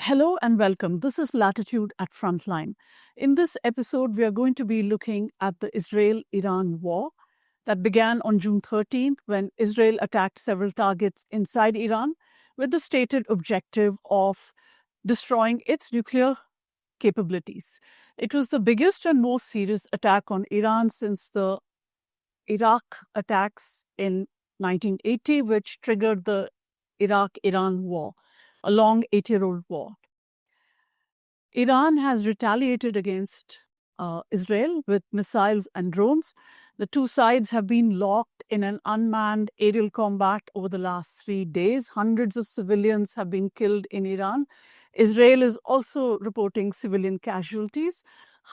Hello and welcome. This is Latitude at Frontline. In this episode, we are going to be looking at the Israel-Iran war that began on June 13th when Israel attacked several targets inside Iran with the stated objective of destroying its nuclear capabilities. It was the biggest and most serious attack on Iran since the Iraq attacks in 1980, which triggered the Iraq-Iran war, a long 8-year-old war. Iran has retaliated against Israel with missiles and drones. The two sides have been locked in an unmanned aerial combat over the last 3 days. Hundreds of civilians have been killed in Iran. Israel is also reporting civilian casualties.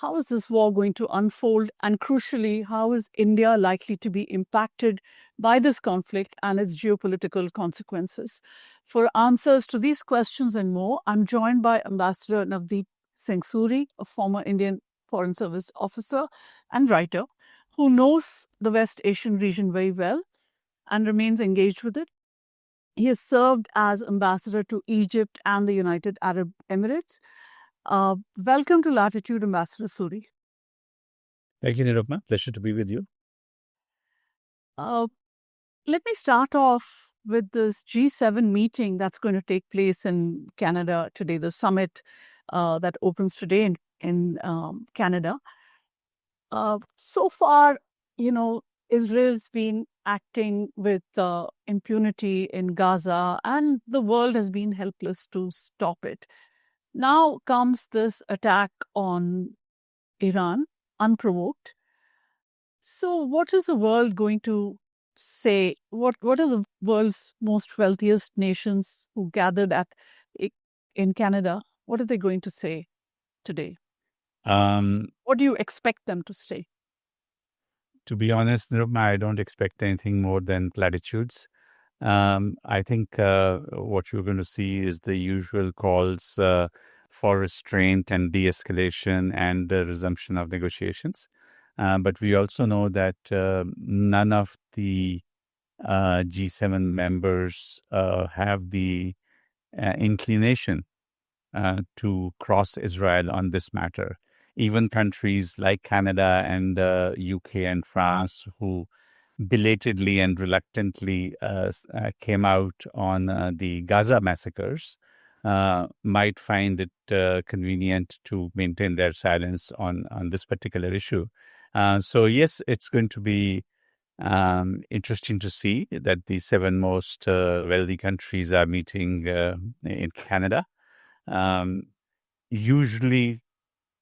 How is this war going to unfold? And crucially, how is India likely to be impacted by this conflict and its geopolitical consequences? For answers to these questions and more, I'm joined by Ambassador Navdeep Suri, a former Indian Foreign Service officer and writer who knows the West Asian region very well and remains engaged with it. He has served as ambassador to Egypt and the United Arab Emirates. Welcome to Latitude, Ambassador Suri. Thank you, Nirupama. Pleasure to be with you. Let me start off with this G7 meeting that's going to take place in Canada today, the summit that opens today in Canada. So far, Israel's been acting with impunity in Gaza, and the world has been helpless to stop it. Now comes this attack on Iran, unprovoked. So what is the world going to say? What are the world's most wealthiest nations who gathered in Canada? What are they going to say today? What do you expect them to say? To be honest, Nirupama, I don't expect anything more than platitudes. I think what you're going to see is the usual calls for restraint and de-escalation and resumption of negotiations. But we also know that none of the G7 members have the inclination to cross Israel on this matter. Even countries like Canada and UK and France, who belatedly and reluctantly came out on the Gaza massacres, might find it convenient to maintain their silence on this particular issue. So yes, it's going to be interesting to see that the 7 most wealthy countries are meeting in Canada. Usually,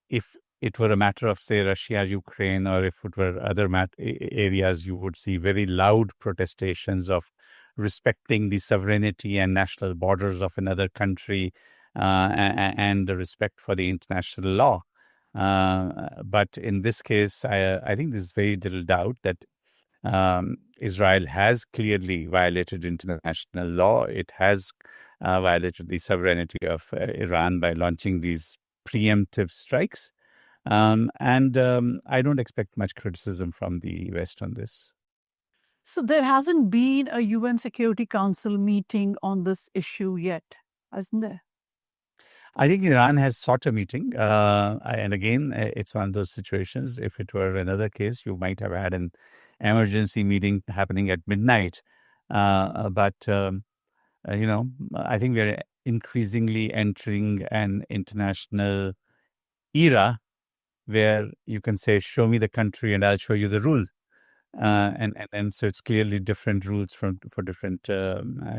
if it were a matter of, say, Russia, Ukraine, or if it were other areas, you would see very loud protestations of respecting the sovereignty and national borders of another country and the respect for the international law. But in this case, I think there's very little doubt that Israel has clearly violated international law. It has violated the sovereignty of Iran by launching these preemptive strikes. And I don't expect much criticism from the West on this. So there hasn't been a UN Security Council meeting on this issue yet, hasn't there? I think Iran has sought a meeting. And again, it's one of those situations. If it were another case, you might have had an emergency meeting happening at midnight. But I think we're increasingly entering an international era where you can say, show me the country and I'll show you the rules. And so it's clearly different rules for different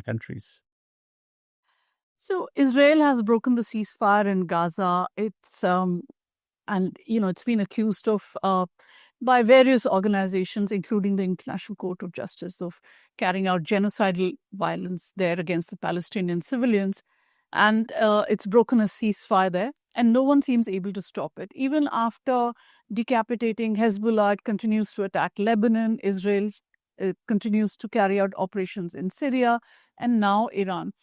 countries. So Israel has broken the ceasefire in Gaza. It's it's been accused of by various organizations, including the International Court of Justice, of carrying out genocidal violence there against the Palestinian civilians. And it's broken a ceasefire there, and no one seems able to stop it. Even after decapitating Hezbollah, it continues to attack Lebanon. Israel continues to carry out operations in Syria, and now Iran.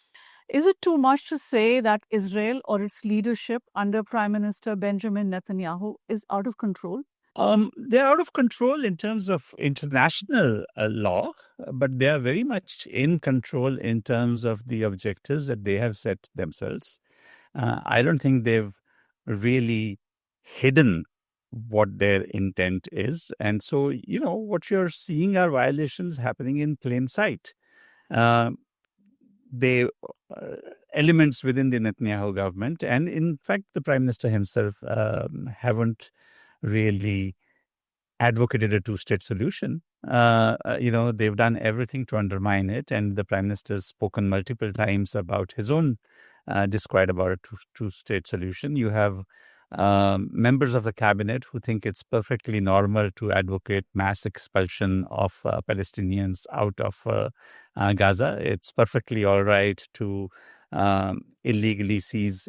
Is it too much to say that Israel or its leadership under Prime Minister Benjamin Netanyahu is out of control? They're out of control in terms of international law, but they are very much in control in terms of the objectives that they have set themselves. I don't think they've really hidden what their intent is. And so, what you're seeing are violations happening in plain sight. Uh, they elements within the Netanyahu government, and in fact, the Prime Minister himself haven't really advocated a two-state solution. They've done everything to undermine it, and the Prime Minister's spoken multiple times about his own disquiet about a two-state solution. You have members of the cabinet who think it's perfectly normal to advocate mass expulsion of Palestinians out of Gaza. It's perfectly all right to illegally seize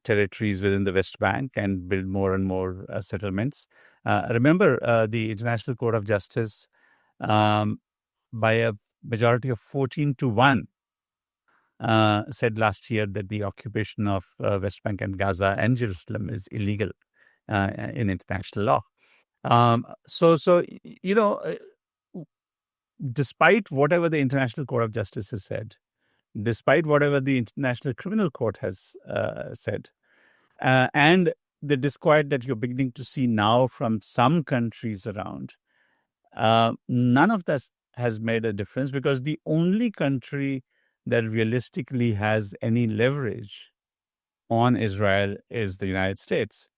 territories within the West Bank and build more and more settlements. Remember, the International Court of Justice, by a majority of 14-1, said last year that the occupation of West Bank and Gaza and Jerusalem is illegal in international law. Despite whatever the International Court of Justice has said, despite whatever the International Criminal Court has said, and the disquiet that you're beginning to see now from some countries around, none of this has made a difference, because the only country that realistically has any leverage on Israel is the United States.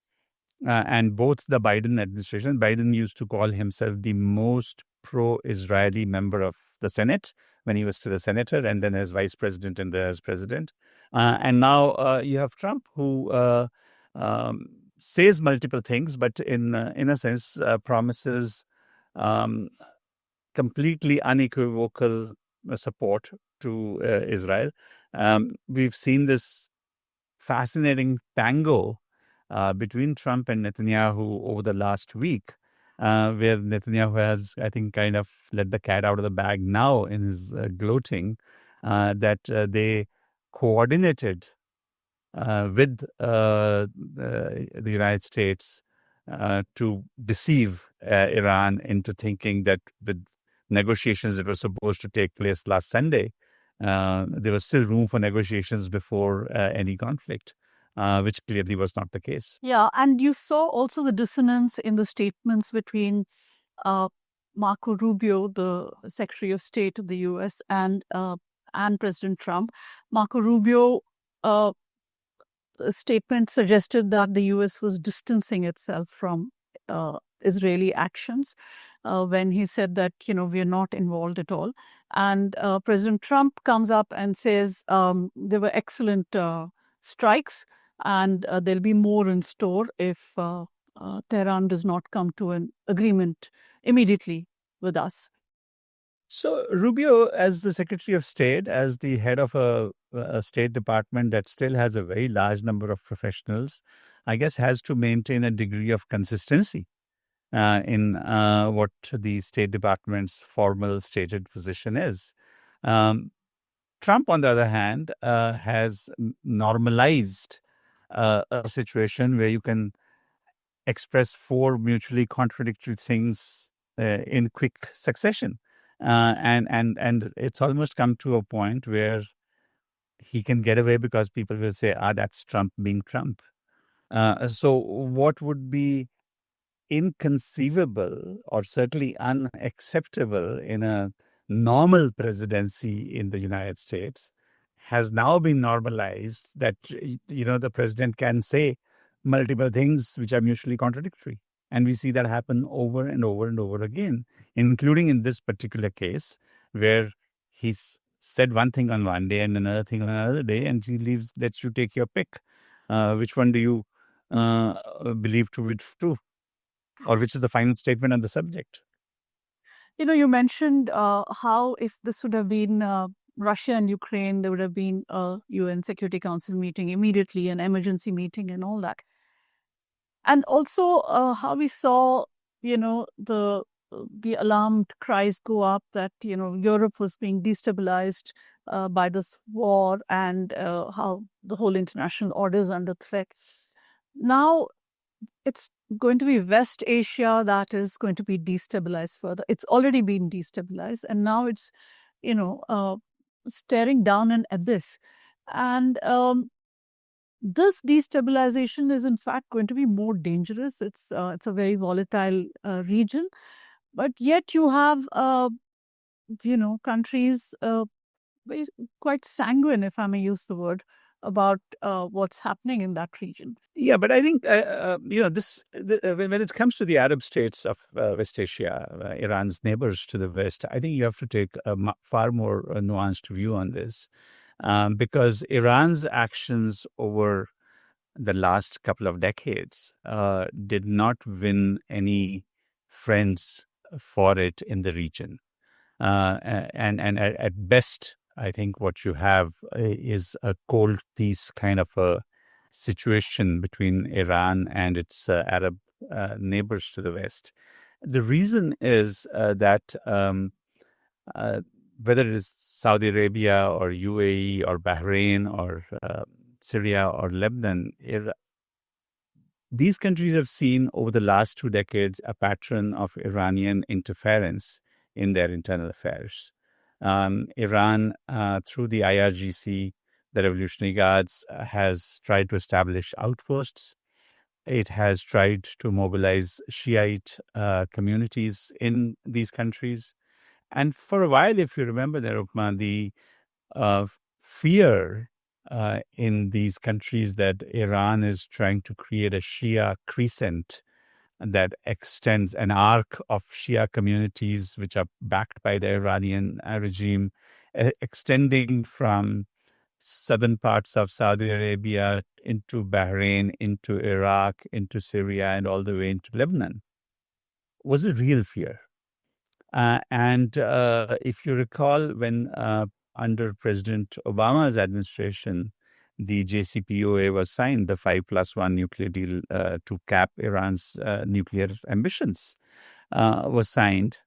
And both the Biden administration, Biden used to call himself the most pro-Israeli member of the Senate when he was still a senator, and then as vice president and as president. And now you have Trump, who says multiple things, but in a sense promises completely unequivocal support to Israel. We've seen this fascinating tango between Trump and Netanyahu over the last week, where Netanyahu has, I think, kind of let the cat out of the bag now in his gloating that they coordinated with the United States to deceive Iran into thinking that with negotiations that were supposed to take place last Sunday, there was still room for negotiations before any conflict, which clearly was not the case. Yeah, and you saw also the dissonance in the statements between Marco Rubio, the Secretary of State of the U.S., and President Trump. Marco Rubio statement suggested that the U.S. was distancing itself from Israeli actions when he said that, we are not involved at all. And President Trump comes up and says there were excellent strikes, and there'll be more in store if Tehran does not come to an agreement immediately with us. So Rubio, as the Secretary of State, as the head of a State Department that still has a very large number of professionals, I guess has to maintain a degree of consistency in what the State Department's formal stated position is. Trump, on the other hand, has normalized a situation where you can express four mutually contradictory things in quick succession. And it's almost come to a point where he can get away because people will say, that's Trump being Trump. So what would be inconceivable or certainly unacceptable in a normal presidency in the United States has now been normalized, that, the president can say multiple things which are mutually contradictory. And we see that happen over and over and over again, including in this particular case, where he's said one thing on one day and another thing on another day, and he lets you take your pick. Which one do you believe to be true? Or which is the final statement on the subject? You mentioned how if this would have been Russia and Ukraine, there would have been a UN Security Council meeting immediately, an emergency meeting and all that. And also how we saw, the alarmed cries go up that, Europe was being destabilized by this war, and how the whole international order is under threat. Now it's going to be West Asia that is going to be destabilized further. It's already been destabilized, and now it's, staring down an abyss. And This destabilization is in fact going to be more dangerous. It's a very volatile region, but yet you have countries quite sanguine, if I may use the word, about what's happening in that region. Yeah, but I think when it comes to the Arab states of West Asia, Iran's neighbors to the west, I think you have to take a far more nuanced view on this, because Iran's actions over the last couple of decades did not win any friends for it in the region. And at best, I think what you have is a cold peace kind of a situation between Iran and its Arab neighbors to the west. The reason is that whether it is Saudi Arabia or UAE or Bahrain or Syria or Lebanon, these countries have seen over the last 2 decades a pattern of Iranian interference in their internal affairs. Iran, through the IRGC, the Revolutionary Guards, has tried to establish outposts. It has tried to mobilize Shiite communities in these countries. And for a while, if you remember, Nirupama, the fear in these countries that Iran is trying to create a Shia crescent that extends an arc of Shia communities which are backed by the Iranian regime, extending from southern parts of Saudi Arabia into Bahrain, into Iraq, into Syria, and all the way into Lebanon, was a real fear. And if you recall, when under President Obama's administration, the JCPOA was signed, the 5+1 nuclear deal to cap Iran's nuclear ambitions was signed.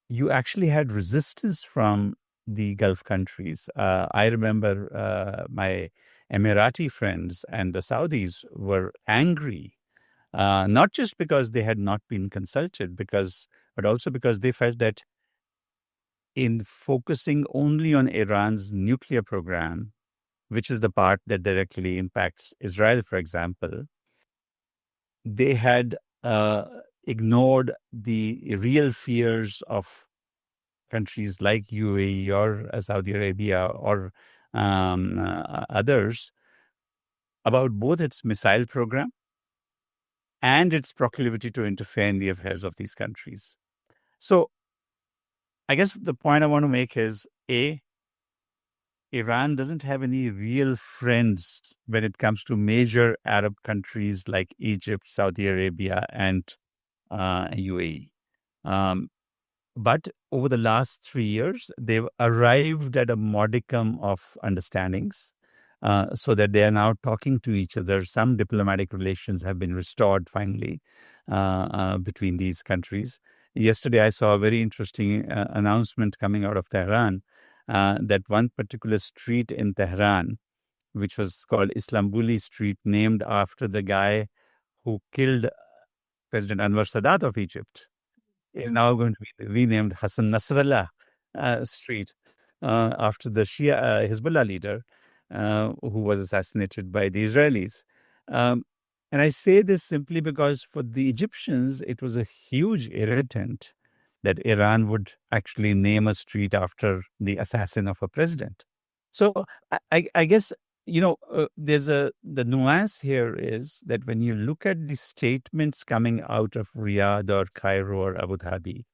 You actually had resistance from the Gulf countries. I remember my Emirati friends and the Saudis were angry, not just because they had not been consulted, but also because they felt that in focusing only on Iran's nuclear program, which is the part that directly impacts Israel, for example, they had ignored the real fears of countries like UAE or Saudi Arabia or others about both its missile program and its proclivity to interfere in the affairs of these countries. So I guess the point I want to make is, A, Iran doesn't have any real friends when it comes to major Arab countries like Egypt, Saudi Arabia, and UAE. But over the last 3 years, they've arrived at a modicum of understandings so that they are now talking to each other. Some diplomatic relations have been restored finally between these countries. Yesterday, I saw a very interesting announcement coming out of Tehran that one particular street in Tehran, which was called Islambuli Street, named after the guy who killed President Anwar Sadat of Egypt, is now going to be renamed Hassan Nasrallah Street after the Shia Hezbollah leader who was assassinated by the Israelis. And I say this simply because for the Egyptians, it was a huge irritant that Iran would actually name a street after the assassin of a president. So I guess, the nuance here is that when you look at the statements coming out of Riyadh or Cairo or Abu Dhabi,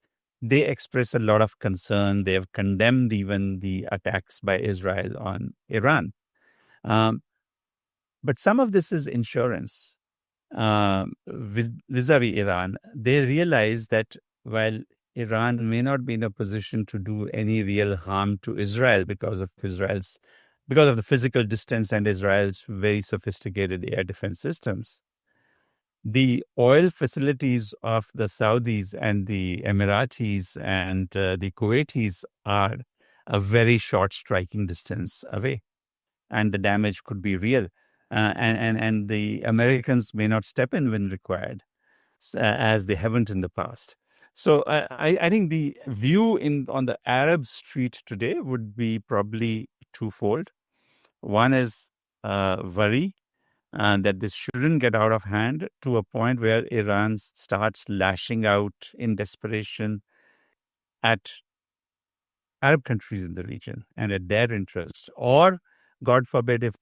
they express a lot of concern. They have condemned even the attacks by Israel on Iran. But some of this is insurance vis-a-vis Iran. They realize that while Iran may not be in a position to do any real harm to Israel because of the physical distance and Israel's very sophisticated air defense systems, the oil facilities of the Saudis and the Emiratis and the Kuwaitis are a very short striking distance away, and the damage could be real. And the Americans may not step in when required, as they haven't in the past. So I think the view on the Arab street today would be probably twofold. One is worry that this shouldn't get out of hand to a point where Iran starts lashing out in desperation at Arab countries in the region and at their interests, or God forbid, if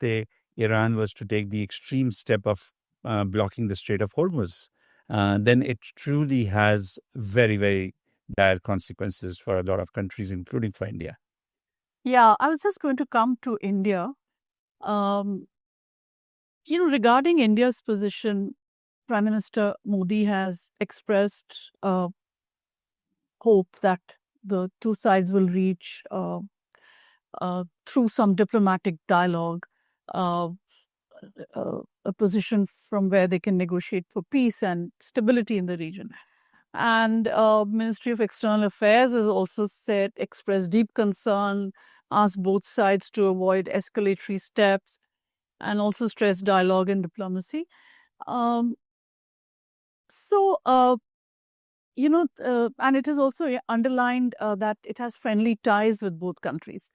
Iran was to take the extreme step of blocking the Strait of Hormuz, then it truly has very, very dire consequences for a lot of countries, including for India. Yeah, I was just going to come to India. Um, regarding India's position, Prime Minister Modi has expressed hope that the two sides will reach through some diplomatic dialogue uh, a position from where they can negotiate for peace and stability in the region. And Ministry of External Affairs has also expressed deep concern, asked both sides to avoid escalatory steps, and also stressed dialogue and diplomacy. Um, so, and it is also underlined that it has friendly ties with both countries.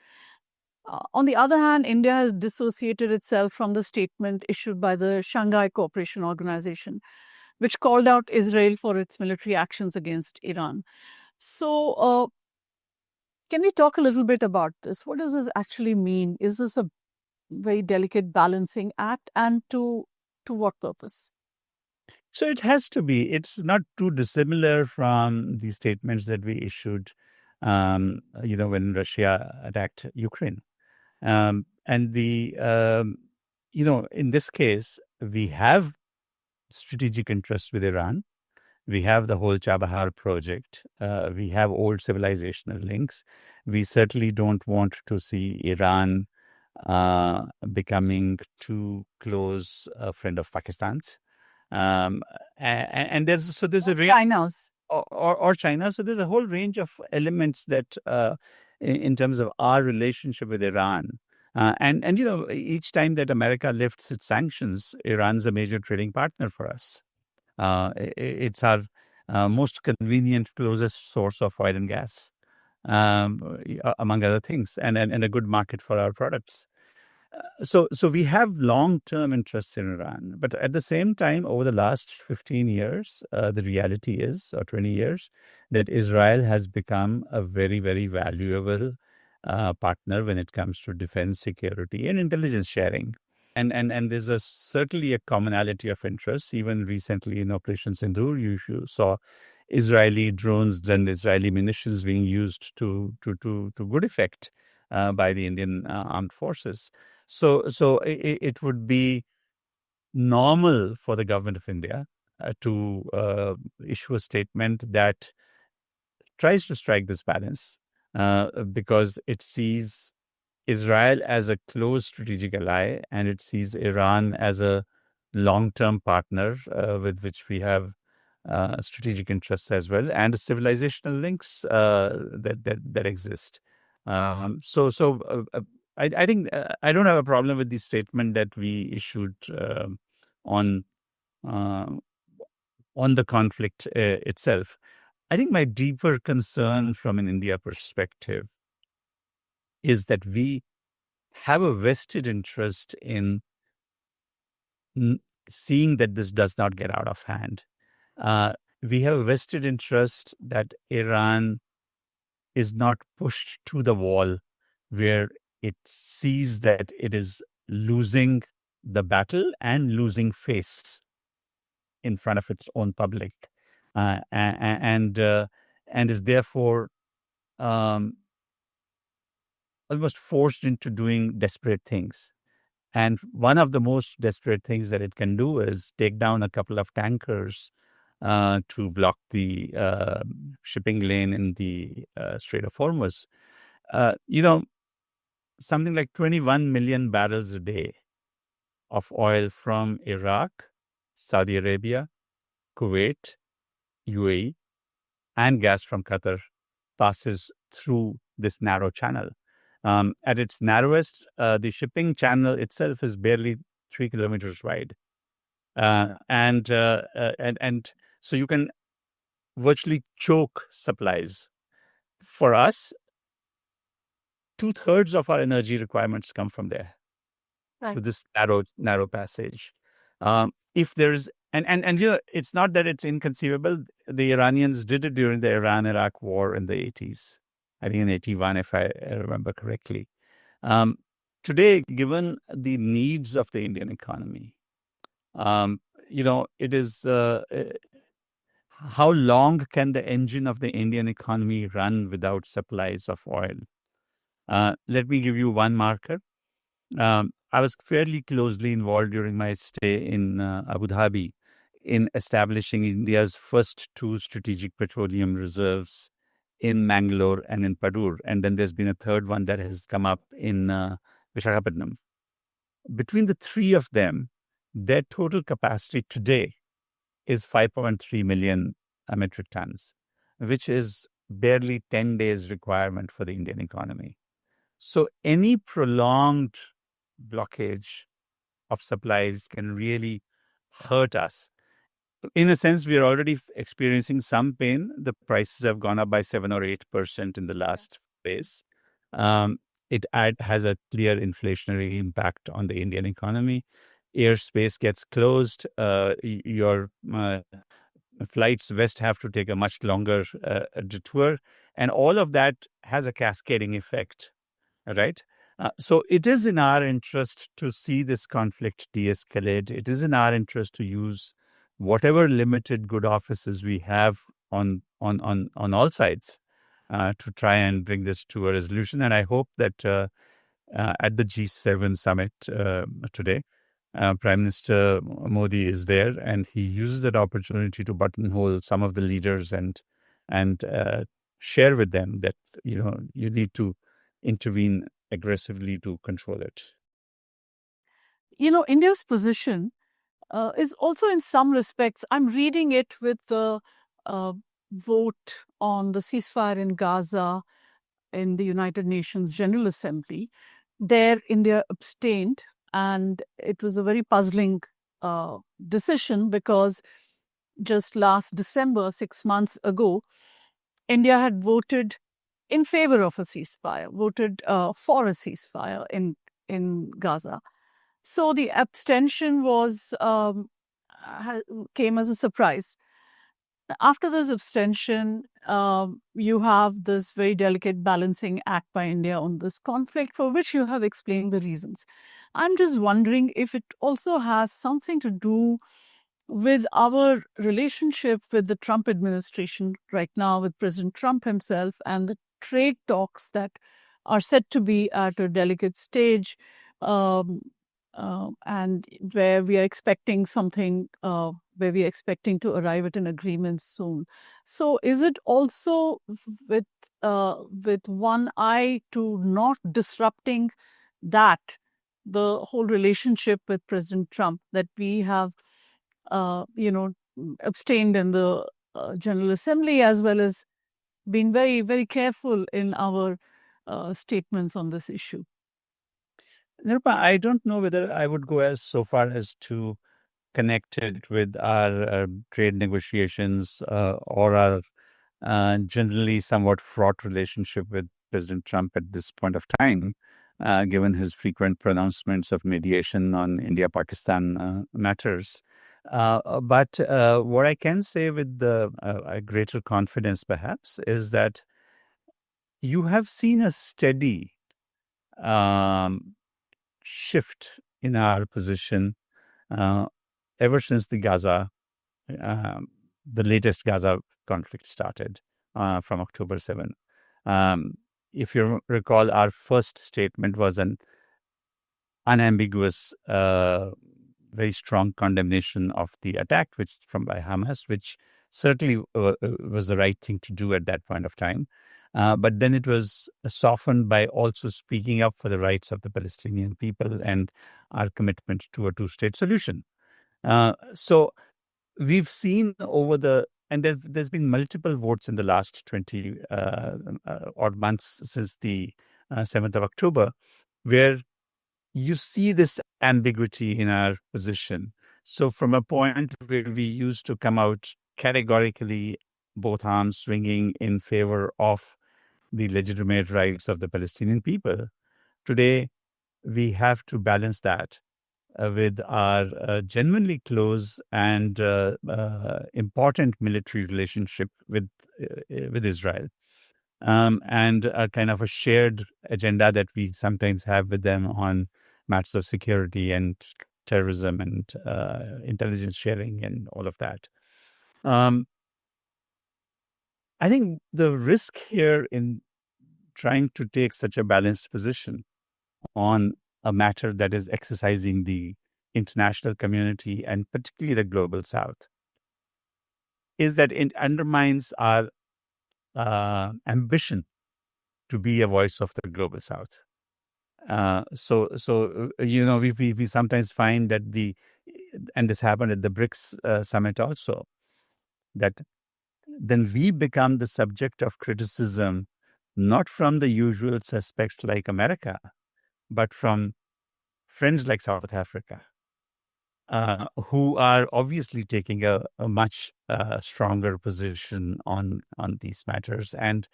On the other hand, India has dissociated itself from the statement issued by the Shanghai Cooperation Organization, which called out Israel for its military actions against Iran. So, can we talk a little bit about this? What does this actually mean? Is this a very delicate balancing act, and to what purpose? So it has to be. It's not too dissimilar from the statements that we issued, when Russia attacked Ukraine. And in this case, we have strategic interests with Iran. We have the whole Chabahar project. We have old civilizational links. We certainly don't want to see Iran becoming too close a friend of Pakistan's. And there's a range, China's. or China. So there's a whole range of elements that, in terms of our relationship with Iran, and each time that America lifts its sanctions, Iran's a major trading partner for us. It's our most convenient, closest source of oil and gas, among other things, and a good market for our products. So we have long-term interests in Iran, but at the same time, over the last 15 years, the reality is, or 20 years, that Israel has become a very, very valuable partner when it comes to defense, security, and intelligence sharing. And there's certainly a commonality of interests. Even recently in Operation Sindoor, you saw Israeli drones and Israeli munitions being used to good effect by the Indian armed forces. So it would be normal for the government of India to issue a statement that tries to strike this balance, because it sees Israel as a close strategic ally, and it sees Iran as a long-term partner with which we have strategic interests as well, and civilizational links that exist. I think I don't have a problem with the statement that we issued on the conflict itself. I think my deeper concern from an India perspective is that we have a vested interest in seeing that this does not get out of hand. We have a vested interest that Iran is not pushed to the wall where it sees that it is losing the battle and losing face in front of its own public, and is therefore almost forced into doing desperate things. And one of the most desperate things that it can do is take down a couple of tankers to block the shipping lane in the Strait of Hormuz. Something like 21 million barrels a day of oil from Iraq, Saudi Arabia, Kuwait, UAE, and gas from Qatar passes through this narrow channel. At its narrowest, the shipping channel itself is barely 3 kilometers wide. And so you can virtually choke supplies. For us, 2/3 of our energy requirements come from there, Right. through this narrow passage. If there's and it's not that it's inconceivable. The Iranians did it during the Iran-Iraq war in the 80s. I think in 81, if I remember correctly. Um, Today, given the needs of the Indian economy, um, it is how long can the engine of the Indian economy run without supplies of oil? Let me give you one marker. I was fairly closely involved during my stay in Abu Dhabi in establishing India's first two strategic petroleum reserves in Mangalore and in Padur. And then there's been a third one that has come up in Visakhapatnam. Between the three of them, their total capacity today is 5.3 million metric tons, which is barely 10 days requirement for the Indian economy. So any prolonged blockage of supplies can really hurt us. In a sense, we are already experiencing some pain. The prices have gone up by 7 or 8% in the last phase. It has a clear inflationary impact on the Indian economy. Airspace gets closed. Your flights west have to take a much longer detour. And all of that has a cascading effect, right? So it is in our interest to see this conflict de-escalate. It is in our interest to use whatever limited good offices we have on all sides to try and bring this to a resolution. And I hope that at the G7 summit today, Prime Minister Modi is there, and he uses that opportunity to buttonhole some of the leaders and share with them that you need to intervene aggressively to control it. India's position is also in some respects, I'm reading it with the vote on the ceasefire in Gaza in the United Nations General Assembly. There, India abstained, and it was a very puzzling decision because just last December, 6 months ago, India had voted in favor of a ceasefire, voted for a ceasefire in Gaza. So the abstention came as a surprise. After this abstention, you have this very delicate balancing act by India on this conflict, for which you have explained the reasons. I'm just wondering if it also has something to do with our relationship with the Trump administration right now, with President Trump himself, and the trade talks that are said to be at a delicate stage, and where we are expecting something, where we are expecting to arrive at an agreement soon. So is it also with one eye to not disrupting that, the whole relationship with President Trump, that we have abstained in the General Assembly, as well as been very, very careful in our statements on this issue? Nirupama, I don't know whether I would go so far as to connect it with our trade negotiations or our generally somewhat fraught relationship with President Trump at this point of time, given his frequent pronouncements of mediation on India-Pakistan matters. But what I can say with a greater confidence, perhaps, is that you have seen a steady shift in our position ever since the latest Gaza conflict started from October 7. If you recall, our first statement was an unambiguous, very strong condemnation of the attack, by Hamas, which certainly was the right thing to do at that point of time. But then it was softened by also speaking up for the rights of the Palestinian people and our commitment to a two-state solution. So we've seen and there's been multiple votes in the last 20 odd months since the 7th of October, where you see this ambiguity in our position. So from a point where we used to come out categorically, both arms swinging in favor of the legitimate rights of the Palestinian people, today we have to balance that with our genuinely close and important military relationship with Israel, and a kind of a shared agenda that we sometimes have with them on matters of security and terrorism and intelligence sharing and all of that. I think the risk here in trying to take such a balanced position on a matter that is exercising the international community and particularly the global South is that it undermines our ambition to be a voice of the global South. We sometimes find that and this happened at the BRICS summit also, that then we become the subject of criticism, not from the usual suspects like America, but from friends like South Africa, who are obviously taking a much stronger position on these matters. And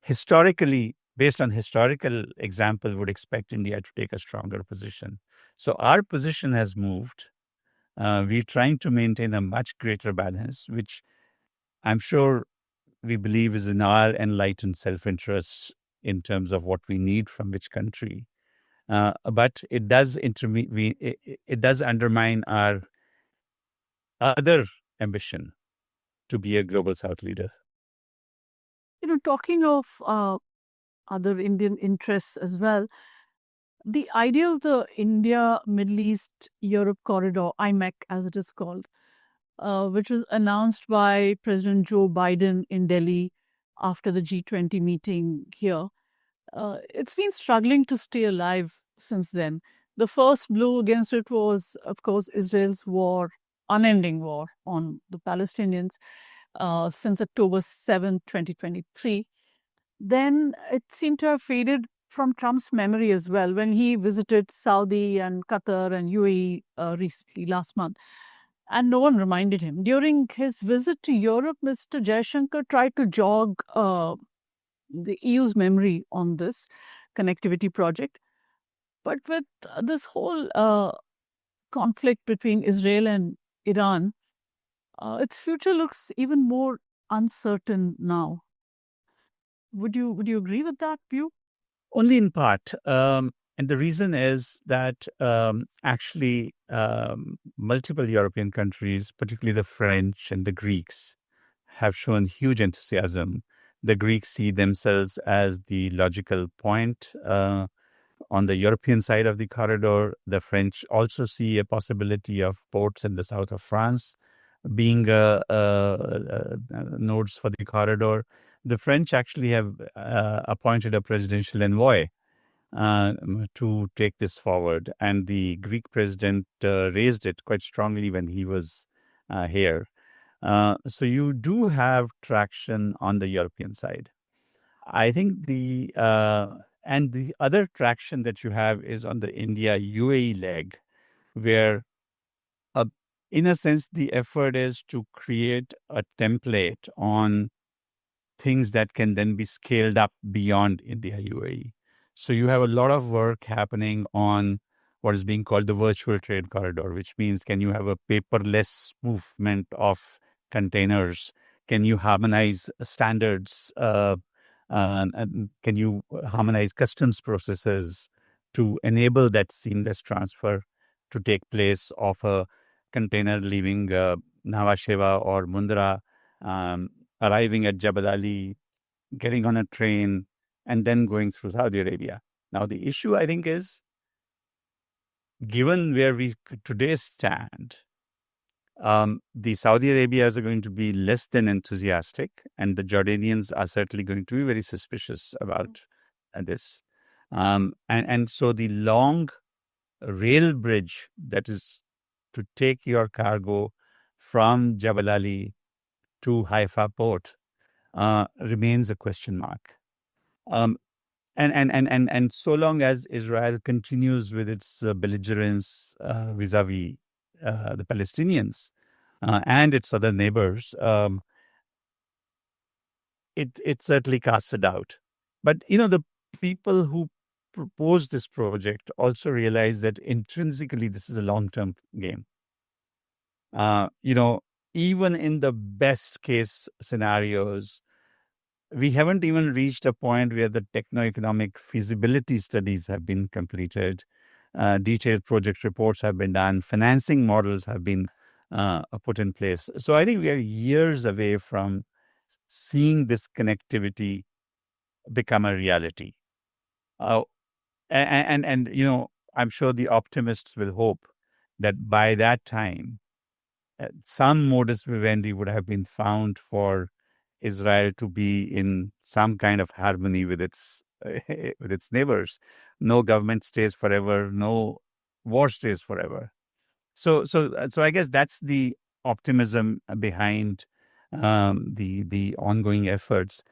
historically, based on historical example, would expect India to take a stronger position. So our position has moved. We're trying to maintain a much greater balance, which I'm sure we believe is in our enlightened self-interest in terms of what we need from which country. But it does it does undermine our other ambition to be a global South leader. Talking of other Indian interests as well, the idea of the India, Middle East, Europe corridor, IMEC as it is called, which was announced by President Joe Biden in Delhi after the G20 meeting here, it's been struggling to stay alive since then. The first blow against it was, of course, Israel's unending war on the Palestinians since October 7, 2023. Then it seemed to have faded from Trump's memory as well when he visited Saudi and Qatar and UAE recently last month. And no one reminded him. During his visit to Europe, Mr. Jaishankar tried to jog the EU's memory on this connectivity project. But with this whole conflict between Israel and Iran, its future looks even more uncertain now. Would you agree with that view? Only in part. And the reason is that actually multiple European countries, particularly the French and the Greeks, have shown huge enthusiasm. The Greeks see themselves as the logical point on the European side of the corridor. The French also see a possibility of ports in the south of France being nodes for the corridor. The French actually have appointed a presidential envoy to take this forward. And the Greek president raised it quite strongly when he was here. So you do have traction on the European side. I think the other traction that you have is on the India-UAE leg, where in a sense, the effort is to create a template on things that can then be scaled up beyond India UAE. So you have a lot of work happening on what is being called the virtual trade corridor, which means can you have a paperless movement of containers? Can you harmonize standards? And can you harmonize customs processes to enable that seamless transfer to take place of a container leaving Nhava Sheva or Mundra, arriving at Jabal Ali, getting on a train, and then going through Saudi Arabia. Now, the issue, I think, is given where we today stand, the Saudi Arabias are going to be less than enthusiastic, and the Jordanians are certainly going to be very suspicious about this. And so the long rail bridge that is to take your cargo from Jabal Ali to Haifa port remains a question mark. And so long as Israel continues with its belligerence vis-a-vis the Palestinians and its other neighbors, it certainly casts a doubt. But, the people who proposed this project also realized that intrinsically this is a long-term game. Even in the best case scenarios, we haven't even reached a point where the techno-economic feasibility studies have been completed. Detailed project reports have been done. Financing models have been put in place. So I think we are years away from seeing this connectivity become a reality. And I'm sure the optimists will hope that by that time, some modus vivendi would have been found for Israel to be in some kind of harmony with its neighbors. No government stays forever. No war stays forever. So I guess that's the optimism behind the ongoing efforts.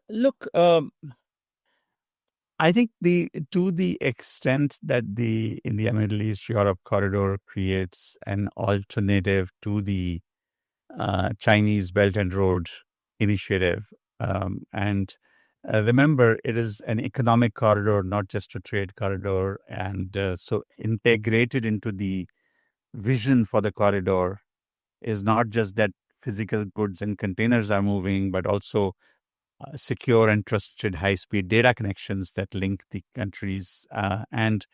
Look, I think to the extent that the India Middle East Europe corridor creates an alternative to the Chinese Belt and Road Initiative, and remember, it is an economic corridor, not just a trade corridor, and so integrated into the vision for the corridor is not just that physical goods and containers are moving, but also secure and trusted high-speed data connections that link the countries and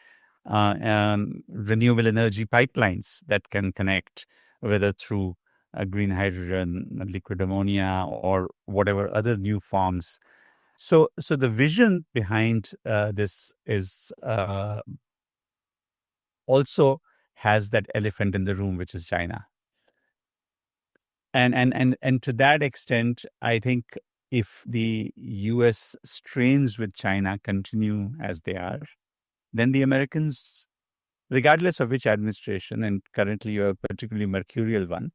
renewable energy pipelines that can connect, whether through green hydrogen, liquid ammonia, or whatever other new forms. So the vision behind this is also has that elephant in the room, which is China. And to that extent, I think if the U.S. strains with China continue as they are, then the Americans, regardless of which administration, and currently you have a particularly mercurial one,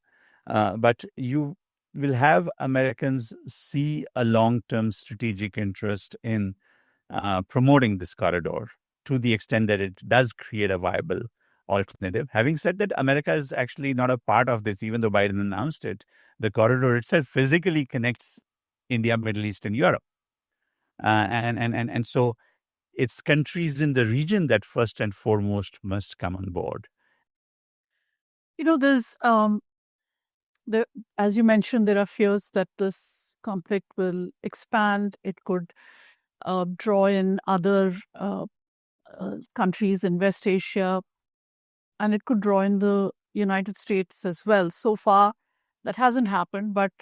but you will have Americans see a long-term strategic interest in promoting this corridor to the extent that it does create a viable alternative. Having said that, America is actually not a part of this, even though Biden announced it. The corridor itself physically connects India, Middle East, and Europe. And so it's countries in the region that first and foremost must come on board. There's as you mentioned, there are fears that this conflict will expand. It could draw in other countries in West Asia, and it could draw in the United States as well. So far, that hasn't happened, but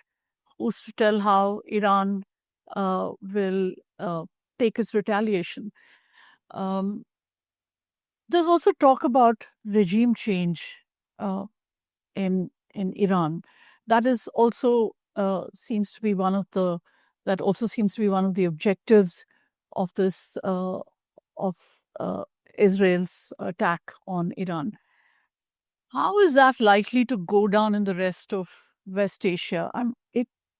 who's to tell how Iran will take its retaliation? There's also talk about regime change in Iran. That is also seems to be one of the objectives of this of Israel's attack on Iran. How is that likely to go down in the rest of West Asia?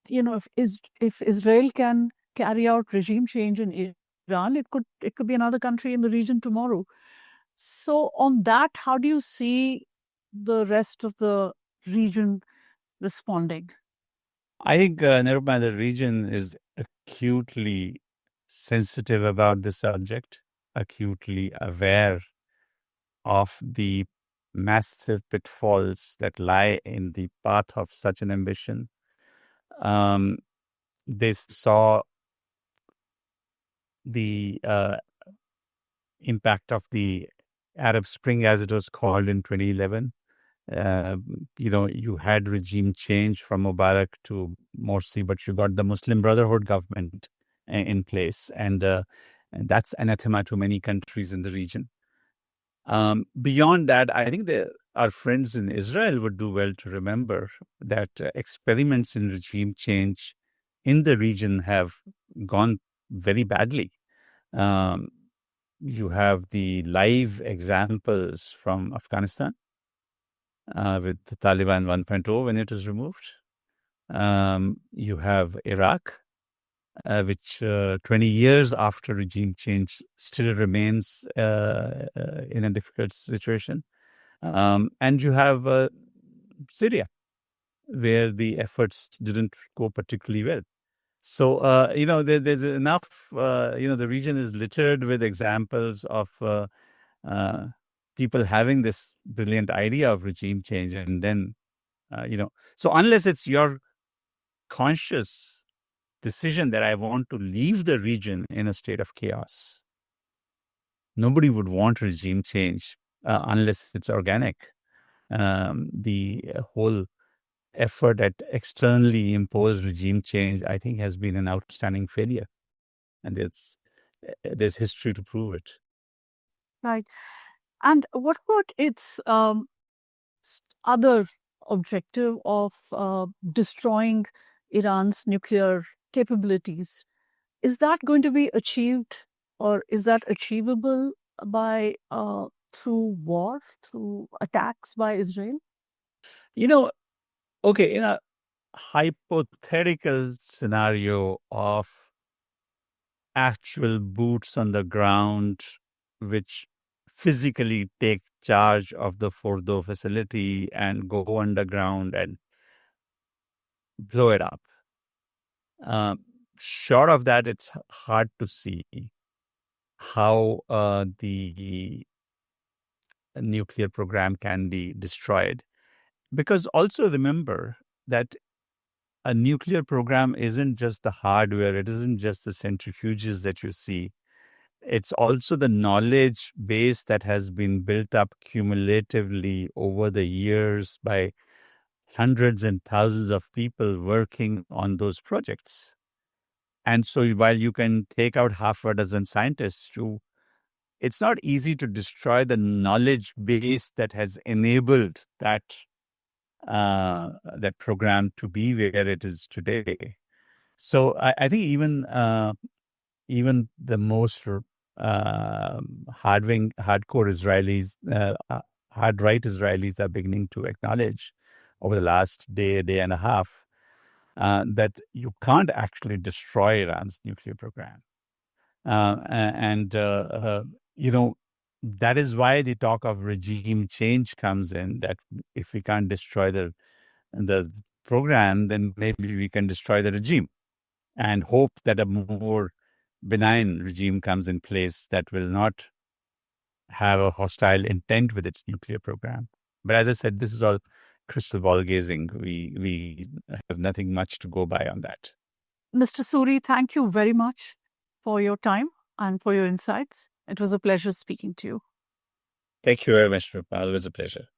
If Israel can carry out regime change in Iran, it could be another country in the region tomorrow. So on that, how do you see the rest of the region responding? I think, Nirupama, the region is acutely sensitive about this subject, acutely aware of the massive pitfalls that lie in the path of such an ambition. They saw the impact of the Arab Spring, as it was called in 2011. You had regime change from Mubarak to Morsi, but you got the Muslim Brotherhood government in place, and that's anathema to many countries in the region. Beyond that, I think our friends in Israel would do well to remember that experiments in regime change in the region have gone very badly. You have the live examples from Afghanistan with the Taliban 1.0 when it was removed. You have Iraq, which 20 years after regime change still remains in a difficult situation. And you have Syria, where the efforts didn't go particularly well. So, there's enough, the region is littered with examples of people having this brilliant idea of regime change. And then, so unless it's your conscious decision that I want to leave the region in a state of chaos, nobody would want regime change unless it's organic. The whole effort at externally imposed regime change, I think, has been an outstanding failure. And there's history to prove it. Right. And what about its other objective of destroying Iran's nuclear capabilities? Is that going to be achieved, or is that achievable by through war, through attacks by Israel? Okay, in a hypothetical scenario of actual boots on the ground, which physically take charge of the Fordo facility and go underground and blow it up. Short of that, it's hard to see how the nuclear program can be destroyed. Because also remember that a nuclear program isn't just the hardware, it isn't just the centrifuges that you see. It's also the knowledge base that has been built up cumulatively over the years by hundreds and thousands of people working on those projects. And so while you can take out half a dozen scientists, it's not easy to destroy the knowledge base that has enabled that program to be where it is today. So I think even the most hardcore Israelis, hard right Israelis, are beginning to acknowledge over the last day and a half that you can't actually destroy Iran's nuclear program, that is why the talk of regime change comes in. That if we can't destroy the program, then maybe we can destroy the regime and hope that a more benign regime comes in place that will not have a hostile intent with its nuclear program. But as I said, this is all crystal ball gazing. We have nothing much to go by on that. Mr. Suri, thank you very much for your time and for your insights. It was a pleasure speaking to you. Thank you very much, Nirupama. It was a pleasure.